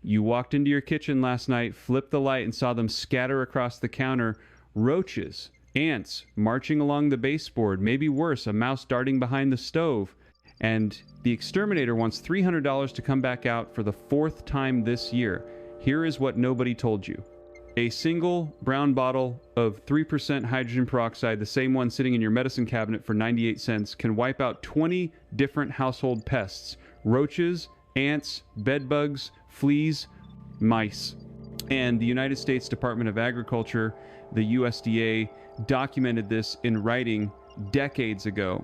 You walked into your kitchen last night, flipped the light, and saw them scatter across the counter. Roaches, ants marching along the baseboard, maybe worse, a mouse darting behind the stove. And the exterminator wants $300 to come back out for the 4th time this year. Here is what nobody told you. A single brown bottle of 3% hydrogen peroxide, the same one sitting in your medicine cabinet for 98 cents, can wipe out 20 different household pests. Roaches, ants, bedbugs, fleas, mice. And the United States Department of Agriculture, the USDA, documented this in writing decades ago,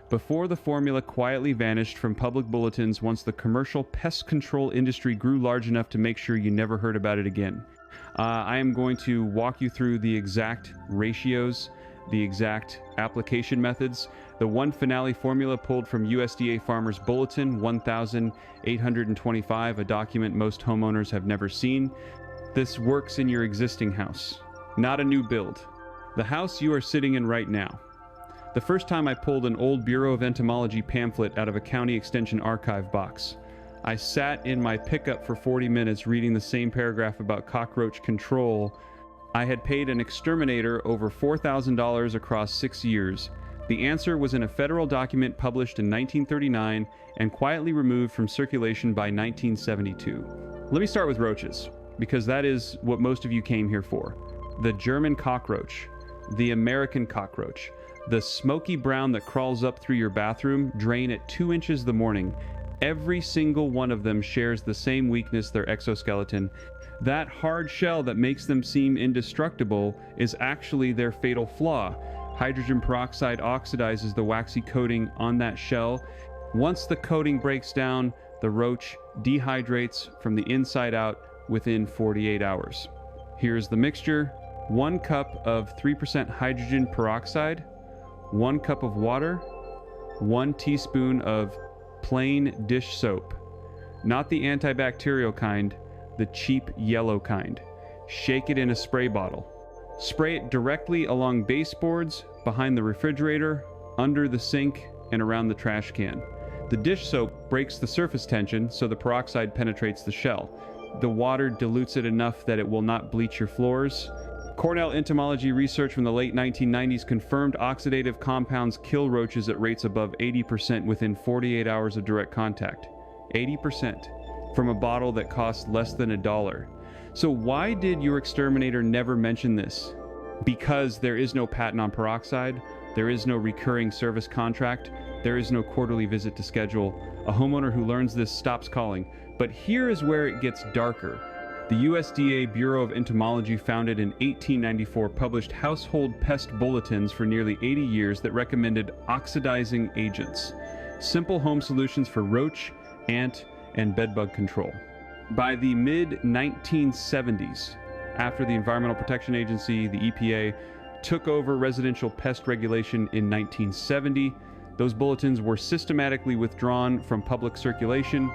before the formula quietly vanished from public bulletins once the commercial pest control industry grew large enough to make sure you never heard about it again. I am going to walk you through the exact ratios, the exact application methods. The one finale formula pulled from USDA Farmers Bulletin 1825, a document most homeowners have never seen. This works in your existing house, not a new build. The house you are sitting in right now. The first time I pulled an old Bureau of Entomology pamphlet out of a county extension archive box. I sat in my pickup for 40 minutes reading the same paragraph about cockroach control. I had paid an exterminator over $4,000 across 6 years. The answer was in a federal document published in 1939 and quietly removed from circulation by 1972. Let me start with roaches, because that is what most of you came here for. The German cockroach, the American cockroach, the smoky brown that crawls up through your bathroom drain at 2 inches the morning. Every single one of them shares the same weakness, their exoskeleton. That hard shell that makes them seem indestructible is actually their fatal flaw. Hydrogen peroxide oxidizes the waxy coating on that shell. Once the coating breaks down, the roach dehydrates from the inside out within 48 hours. Here's the mixture. 1 cup of 3% hydrogen peroxide, 1 cup of water, 1 teaspoon of plain dish soap, not the antibacterial kind, the cheap yellow kind. Shake it in a spray bottle. Spray it directly along baseboards, behind the refrigerator, under the sink, and around the trash can. The dish soap breaks the surface tension so the peroxide penetrates the shell. The water dilutes it enough that it will not bleach your floors. Cornell entomology research from the late 1990s confirmed oxidative compounds kill roaches at rates above 80% within 48 hours of direct contact. 80% from a bottle that costs less than $1. So why did your exterminator never mention this? Because there is no patent on peroxide, there is no recurring service contract, there is no quarterly visit to schedule. A homeowner who learns this stops calling. But here is where it gets darker. The USDA Bureau of Entomology, founded in 1894, published household pest bulletins for nearly 80 years that recommended oxidizing agents, simple home solutions for roach, ant, and bedbug control. By the mid-1970s, after the Environmental Protection Agency, the EPA, took over residential pest regulation in 1970, those bulletins were systematically withdrawn from public circulation.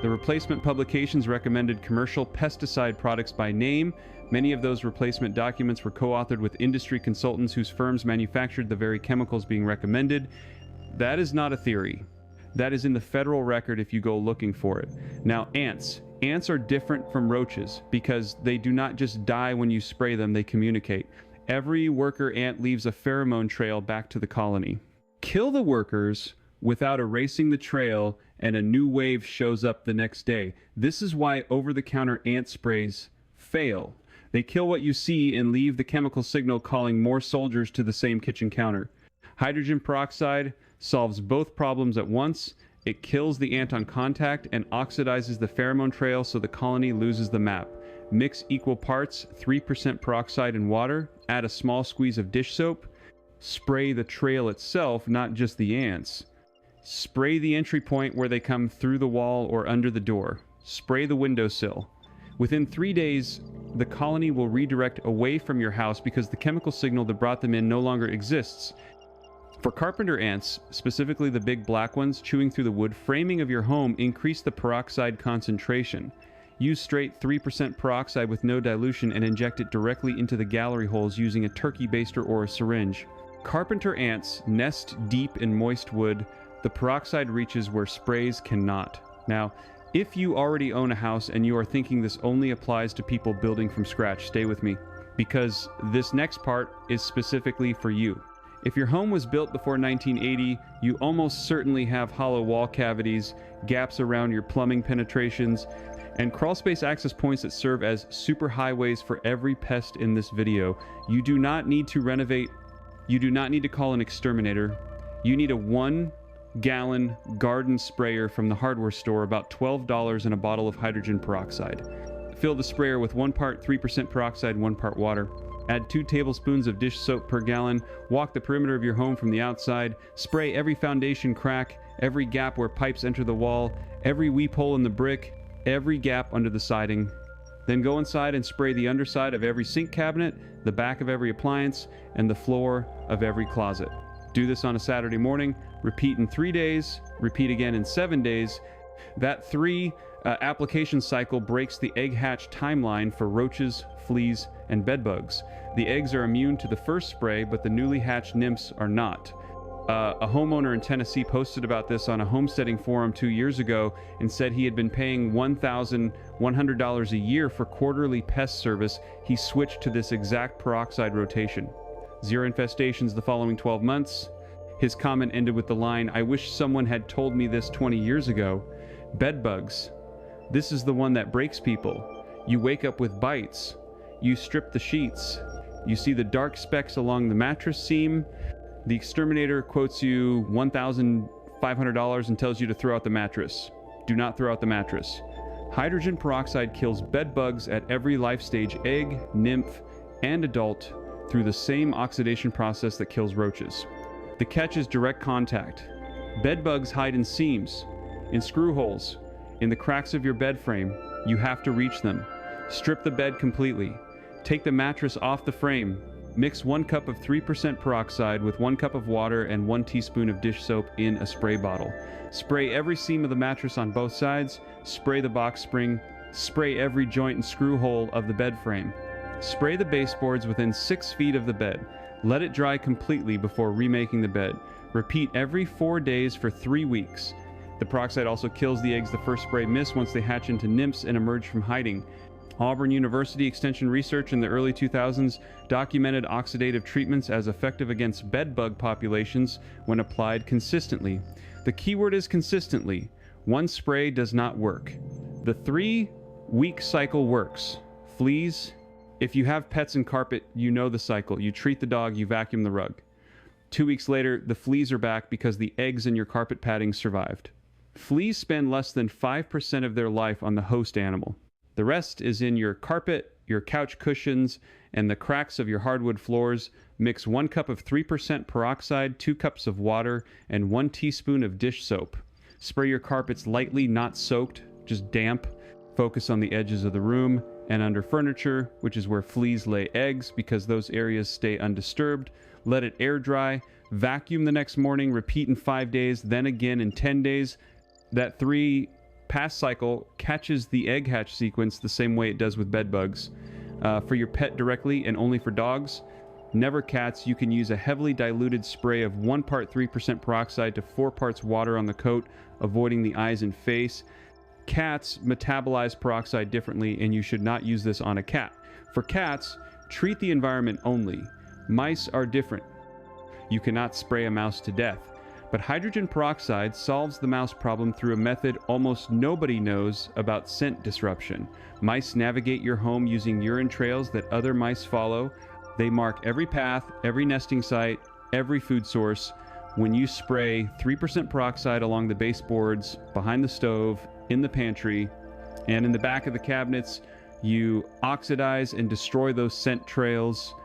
The replacement publications recommended commercial pesticide products by name. Many of those replacement documents were co-authored with industry consultants whose firms manufactured the very chemicals being recommended. That is not a theory. That is in the federal record if you go looking for it. Now, ants. Ants are different from roaches because they do not just die when you spray them, they communicate. Every worker ant leaves a pheromone trail back to the colony. Kill the workers without erasing the trail, and a new wave shows up the next day. This is why over-the-counter ant sprays fail. They kill what you see and leave the chemical signal calling more soldiers to the same kitchen counter. Hydrogen peroxide solves both problems at once. It kills the ant on contact and oxidizes the pheromone trail so the colony loses the map. Mix equal parts 3% peroxide and water, add a small squeeze of dish soap, spray the trail itself, not just the ants. Spray the entry point where they come through the wall or under the door. Spray the windowsill. Within 3 days, the colony will redirect away from your house because the chemical signal that brought them in no longer exists. For carpenter ants, specifically the big black ones chewing through the wood framing of your home, increase the peroxide concentration. Use straight 3% peroxide with no dilution and inject it directly into the gallery holes using a turkey baster or a syringe. Carpenter ants nest deep in moist wood. The peroxide reaches where sprays cannot. Now, If you already own a house and you are thinking this only applies to people building from scratch, stay with me, because this next part is specifically for you. If your home was built before 1980, you almost certainly have hollow wall cavities, gaps around your plumbing penetrations, and crawlspace access points that serve as superhighways for every pest in this video. You do not need to renovate. You do not need to call an exterminator. You need a 1-gallon garden sprayer from the hardware store, about $12, and a bottle of hydrogen peroxide. Fill the sprayer with 1 part 3% peroxide, 1 part water. Add 2 tablespoons of dish soap per gallon. Walk the perimeter of your home from the outside. Spray every foundation crack, every gap where pipes enter the wall, every weep hole in the brick, every gap under the siding. Then go inside and spray the underside of every sink cabinet, the back of every appliance, and the floor of every closet. Do this on a Saturday morning. Repeat in 3 days. Repeat again in 7 days. That 3 application cycle breaks the egg hatch timeline for roaches, fleas, and bedbugs. The eggs are immune to the first spray, but the newly hatched nymphs are not. A homeowner in Tennessee posted about this on a homesteading forum 2 years ago and said he had been paying $1,100 a year for quarterly pest service. He switched to this exact peroxide rotation. 0 infestations the following 12 months. His comment ended with the line, "I wish someone had told me this 20 years ago." Bedbugs. This is the one that breaks people. You wake up with bites. You strip the sheets. You see the dark specks along the mattress seam. The exterminator quotes you $1,500 and tells you to throw out the mattress. Do not throw out the mattress. Hydrogen peroxide kills bedbugs at every life stage, egg, nymph, and adult, through the same oxidation process that kills roaches. The catch is direct contact. Bedbugs hide in seams, in screw holes, in the cracks of your bed frame. You have to reach them. Strip the bed completely. Take the mattress off the frame. Mix 1 cup of 3% peroxide with 1 cup of water and 1 teaspoon of dish soap in a spray bottle. Spray every seam of the mattress on both sides. Spray the box spring. Spray every joint and screw hole of the bed frame. Spray the baseboards within 6 feet of the bed. Let it dry completely before remaking the bed. Repeat every 4 days for 3 weeks. The peroxide also kills the eggs the first spray missed once they hatch into nymphs and emerge from hiding. Auburn University Extension research in the early 2000s documented oxidative treatments as effective against bedbug populations when applied consistently. The keyword is consistently. 1 spray does not work. The 3-week cycle works. Fleas. If you have pets and carpet, you know the cycle. You treat the dog, you vacuum the rug. 2 weeks later, the fleas are back because the eggs in your carpet padding survived. Fleas spend less than 5% of their life on the host animal. The rest is in your carpet, your couch cushions, and the cracks of your hardwood floors. Mix 1 cup of 3% peroxide, 2 cups of water, and 1 teaspoon of dish soap. Spray your carpets lightly, not soaked, just damp. Focus on the edges of the room and under furniture, which is where fleas lay eggs because those areas stay undisturbed. Let it air dry. Vacuum the next morning. Repeat in 5 days, then again in 10 days. That 3-pass cycle catches the egg hatch sequence the same way it does with bedbugs. For your pet directly and only for dogs, never cats, you can use a heavily diluted spray of 1 part 3% peroxide to 4 parts water on the coat, avoiding the eyes and face. Cats metabolize peroxide differently, and you should not use this on a cat. For cats, treat the environment only. Mice are different. You cannot spray a mouse to death. But hydrogen peroxide solves the mouse problem through a method almost nobody knows about: scent disruption. Mice navigate your home using urine trails that other mice follow. They mark every path, every nesting site, every food source. When you spray 3% peroxide along the baseboards, behind the stove, in the pantry, and in the back of the cabinets, you oxidize and destroy those scent trails.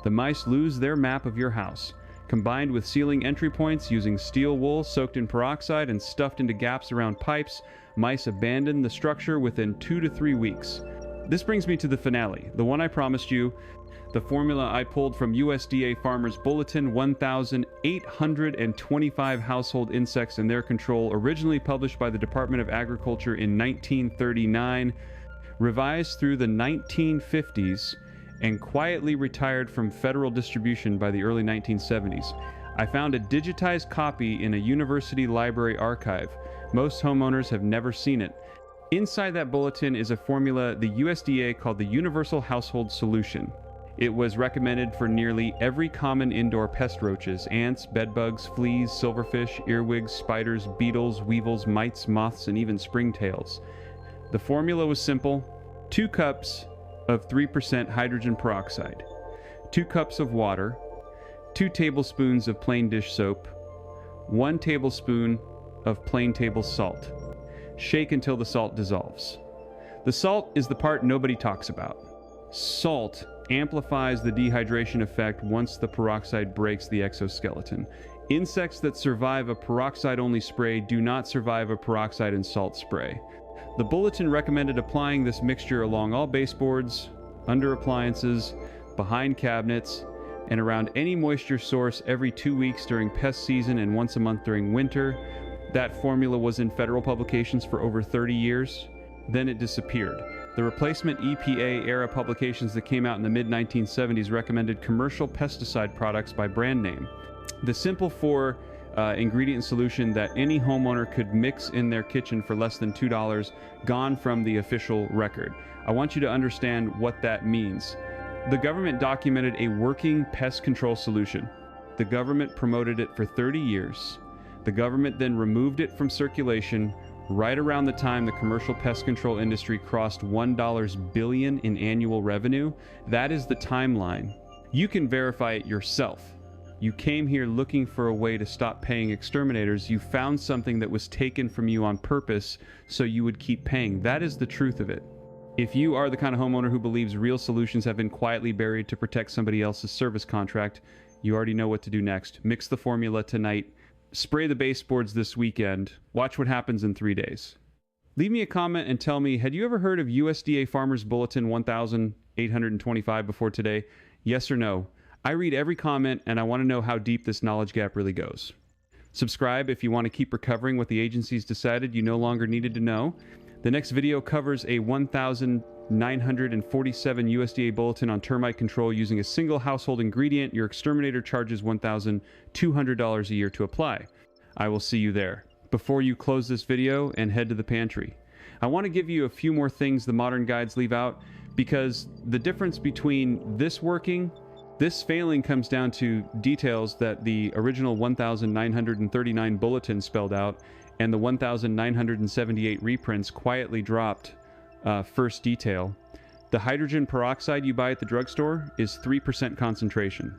The mice lose their map of your house. Combined with sealing entry points using steel wool soaked in peroxide and stuffed into gaps around pipes, mice abandon the structure within 2 to 3 weeks. This brings me to the finale, the one I promised you, the formula I pulled from USDA Farmers Bulletin, 1,825 household insects in their control, originally published by the Department of Agriculture in 1939, revised through the 1950s, and quietly retired from federal distribution by the early 1970s. I found a digitized copy in a university library archive. Most homeowners have never seen it. Inside that bulletin is a formula the USDA called the Universal Household Solution. It was recommended for nearly every common indoor pest: roaches, ants, bedbugs, fleas, silverfish, earwigs, spiders, beetles, weevils, mites, moths, and even springtails. The formula was simple: 2 cups of 3% hydrogen peroxide, 2 cups of water, 2 tablespoons of plain dish soap, 1 tablespoon of plain table salt. Shake until the salt dissolves. The salt is the part nobody talks about. Salt amplifies the dehydration effect once the peroxide breaks the exoskeleton. Insects that survive a peroxide-only spray do not survive a peroxide and salt spray. The bulletin recommended applying this mixture along all baseboards, under appliances, behind cabinets, and around any moisture source every 2 weeks during pest season and once a month during winter. That formula was in federal publications for over 30 years. Then it disappeared. The replacement EPA-era publications that came out in the mid-1970s recommended commercial pesticide products by brand name. The simple 4 ingredient solution that any homeowner could mix in their kitchen for less than $2 gone from the official record. I want you to understand what that means. The government documented a working pest control solution. The government promoted it for 30 years. The government then removed it from circulation right around the time the commercial pest control industry crossed $1 billion in annual revenue. That is the timeline. You can verify it yourself. You came here looking for a way to stop paying exterminators. You found something that was taken from you on purpose so you would keep paying. That is the truth of it. If you are the kind of homeowner who believes real solutions have been quietly buried to protect somebody else's service contract, you already know what to do next. Mix the formula tonight. Spray the baseboards this weekend. Watch what happens in 3 days. Leave me a comment and tell me, had you ever heard of USDA Farmers Bulletin 1825 before today? Yes or no? I read every comment and I want to know how deep this knowledge gap really goes. Subscribe if you want to keep recovering what the agencies decided you no longer needed to know. The next video covers a 1,947 USDA bulletin on termite control using a single household ingredient. Your exterminator charges $1,200 a year to apply. I will see you there. Before you close this video and head to the pantry, I want to give you a few more things the modern guides leave out, because the difference between this failing comes down to details that the original 1,939 bulletin spelled out, and the 1,978 reprints quietly dropped first detail. The hydrogen peroxide you buy at the drugstore is 3% concentration.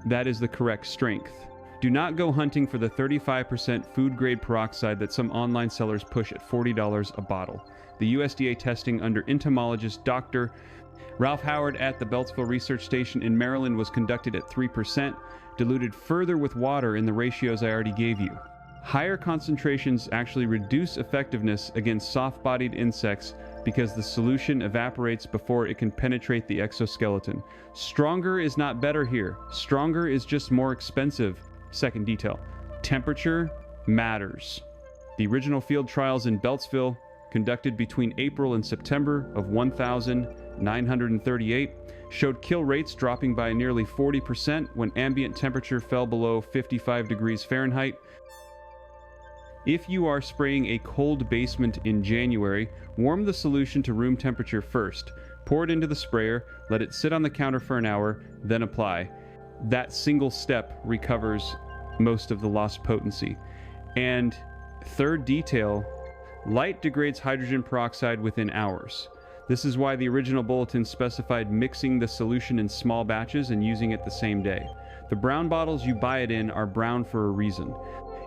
That is the correct strength. Do not go hunting for the 35% food-grade peroxide that some online sellers push at $40 a bottle. The USDA testing under entomologist Dr. Ralph Howard at the Beltsville Research Station in Maryland was conducted at 3%, diluted further with water in the ratios I already gave you. Higher concentrations actually reduce effectiveness against soft-bodied insects because the solution evaporates before it can penetrate the exoskeleton. Stronger is not better here. Stronger is just more expensive. Second detail: temperature matters. The original field trials in Beltsville, conducted between April and September of 1938, showed kill rates dropping by nearly 40% when ambient temperature fell below 55 degrees Fahrenheit. If you are spraying a cold basement in January, warm the solution to room temperature first. Pour it into the sprayer, let it sit on the counter for an hour, then apply. That single step recovers most of the lost potency. And third detail, light degrades hydrogen peroxide within hours. This is why the original bulletin specified mixing the solution in small batches and using it the same day. The brown bottles you buy it in are brown for a reason.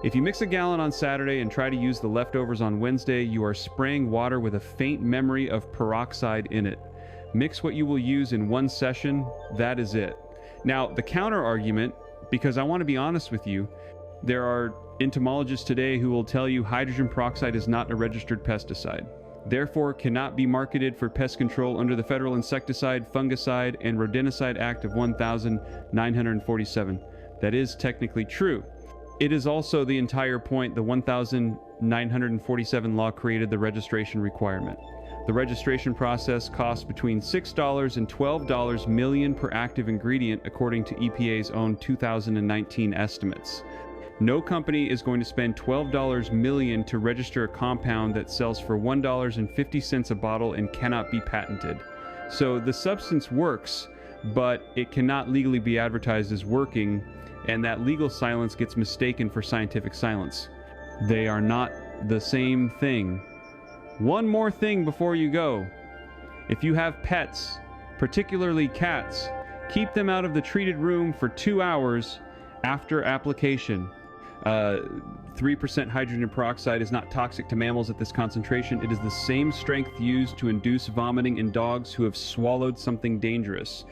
If you mix a gallon on Saturday and try to use the leftovers on Wednesday, you are spraying water with a faint memory of peroxide in it. Mix what you will use in one session, that is it. Now, the counter argument, because I want to be honest with you, there are entomologists today who will tell you hydrogen peroxide is not a registered pesticide, therefore cannot be marketed for pest control under the Federal Insecticide, Fungicide, and Rodenticide Act of 1947. That is technically true. It is also the entire point the 1947 law created the registration requirement. The registration process costs between $6 and $12 million per active ingredient according to EPA's own 2019 estimates. No company is going to spend $12 million to register a compound that sells for $1.50 a bottle and cannot be patented. So the substance works, but it cannot legally be advertised as working, and that legal silence gets mistaken for scientific silence. They are not the same thing. One more thing before you go. If you have pets, particularly cats, keep them out of the treated room for 2 hours after application. 3% hydrogen peroxide is not toxic to mammals at this concentration. It is the same strength used to induce vomiting in dogs who have swallowed something dangerous.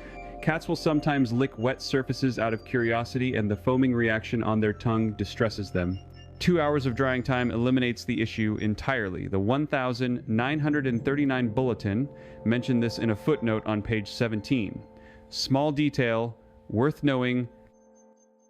Cats will sometimes lick wet surfaces out of curiosity, and the foaming reaction on their tongue distresses them. 2 hours of drying time eliminates the issue entirely. The 1939 Bulletin mentioned this in a footnote on page 17. Small detail, worth knowing,